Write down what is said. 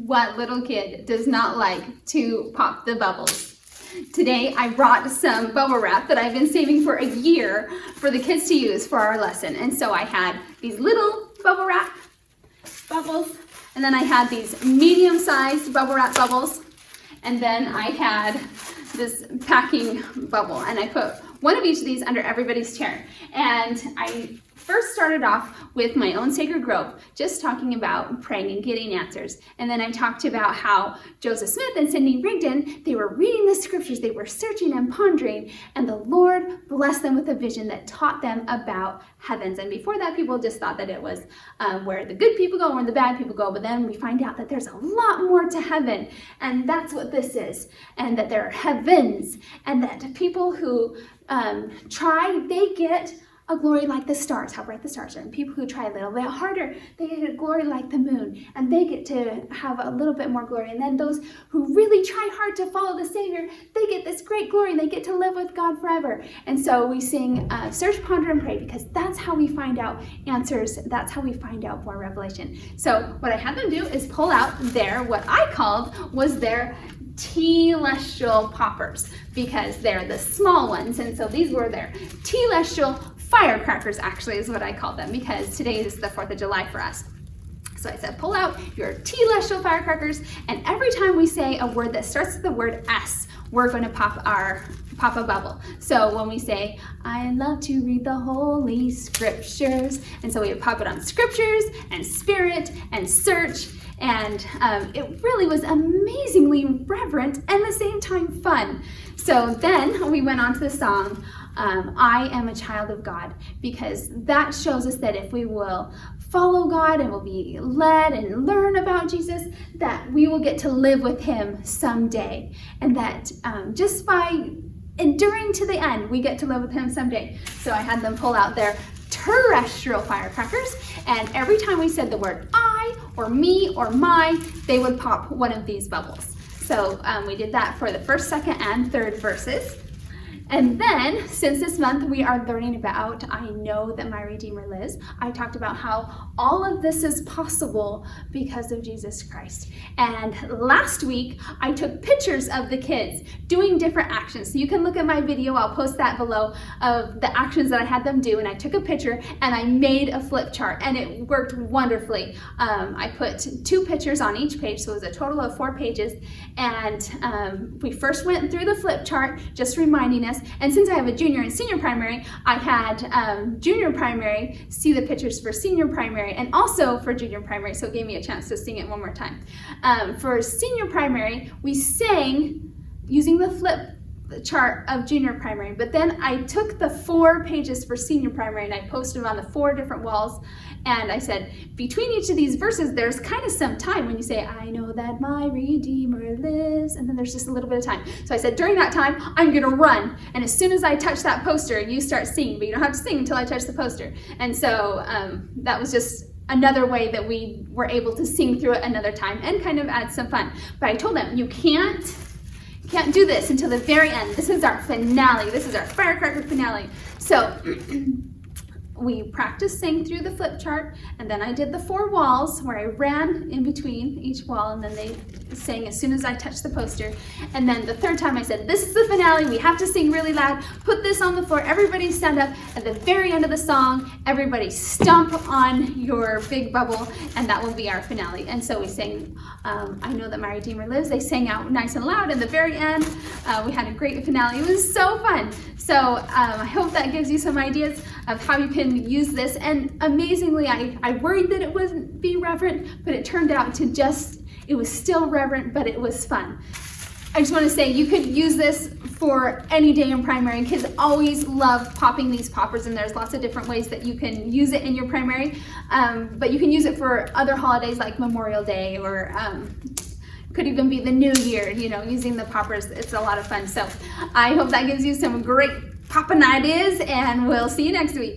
What little kid does not like to pop the bubbles? Today I brought some bubble wrap that I've been saving for a year for the kids to use for our lesson. And so I had these little bubble wrap bubbles, and then I had these medium-sized bubble wrap bubbles, and then I had this packing bubble, and I put one of each of these under everybody's chair. And I first started off with my own sacred grove, just talking about praying and getting answers. And then I talked about how Joseph Smith and Sidney Rigdon, they were reading the scriptures, they were searching and pondering, and the Lord blessed them with a vision that taught them about heavens. And before that, people just thought that it was where the good people go and where the bad people go. But then we find out that there's a lot more to heaven, and that's what this is. And that there are heavens, and that people who try, they get a glory like the stars, how bright the stars are. And people who try a little bit harder, they get a glory like the moon, and they get to have a little bit more glory. And then those who really try hard to follow the Savior, they get this great glory, and they get to live with God forever. And so we sing search, ponder, and pray, because that's how we find out answers. That's how we find out more revelation. So what I had them do is pull out what I called was their telestial poppers, because they're the small ones. And so these were their telestial firecrackers, actually, is what I called them, because today is the 4th of July for us. So I said, pull out your telestial firecrackers, and every time we say a word that starts with the word S, we're going to pop a bubble. So when we say, I love to read the Holy Scriptures, and so we would pop it on Scriptures and Spirit and Search, and it really was amazingly reverent and at the same time fun. So then we went on to the song, I am a child of God, because that shows us that if we will follow God and will be led and learn about Jesus, that we will get to live with him someday. And that just by enduring to the end, we get to live with him someday. So I had them pull out their terrestrial firecrackers, and every time we said the word I or me or my, they would pop one of these bubbles. So we did that for the first, second, and third verses. And then, since this month we are learning about I Know That My Redeemer Lives, I talked about how all of this is possible because of Jesus Christ. And last week, I took pictures of the kids doing different actions. So you can look at my video, I'll post that below, of the actions that I had them do. And I took a picture and I made a flip chart, and it worked wonderfully. I put 2 pictures on each page, so it was a total of 4 pages. And we first went through the flip chart, just reminding us. And since I have a junior and senior primary, I had junior primary see the pictures for senior primary and also for junior primary, so it gave me a chance to sing it one more time. For senior primary, we sang using the flip chart of junior primary, but then I took the 4 pages for senior primary and I posted them on the 4 different walls. And I said, between each of these verses, there's kind of some time when you say, I know that my Redeemer lives, and then there's just a little bit of time. So I said, during that time, I'm gonna run. And as soon as I touch that poster, you start singing, but you don't have to sing until I touch the poster. And so that was just another way that we were able to sing through it another time and kind of add some fun. But I told them, you can't do this until the very end. This is our finale. This is our firecracker finale. So we practiced saying through the flip chart, and then I did the 4 walls where I ran in between each wall, and then they sang as soon as I touched the poster. And then the 3rd time I said, this is the finale, we have to sing really loud, put this on the floor, everybody stand up. At the very end of the song, everybody stomp on your big bubble, and that will be our finale. And so we sang, I Know That My Redeemer Lives. They sang out nice and loud in the very end. We had a great finale. It was so fun. So I hope that gives you some ideas of how you can use this. And amazingly, I worried that it wouldn't be reverent, but it turned out to it was still reverent, but it was fun. I just want to say you could use this for any day in primary. Kids always love popping these poppers, and there's lots of different ways that you can use it in your primary. But you can use it for other holidays like Memorial Day, or could even be the New Year, using the poppers. It's a lot of fun. So I hope that gives you some great popping ideas, and we'll see you next week.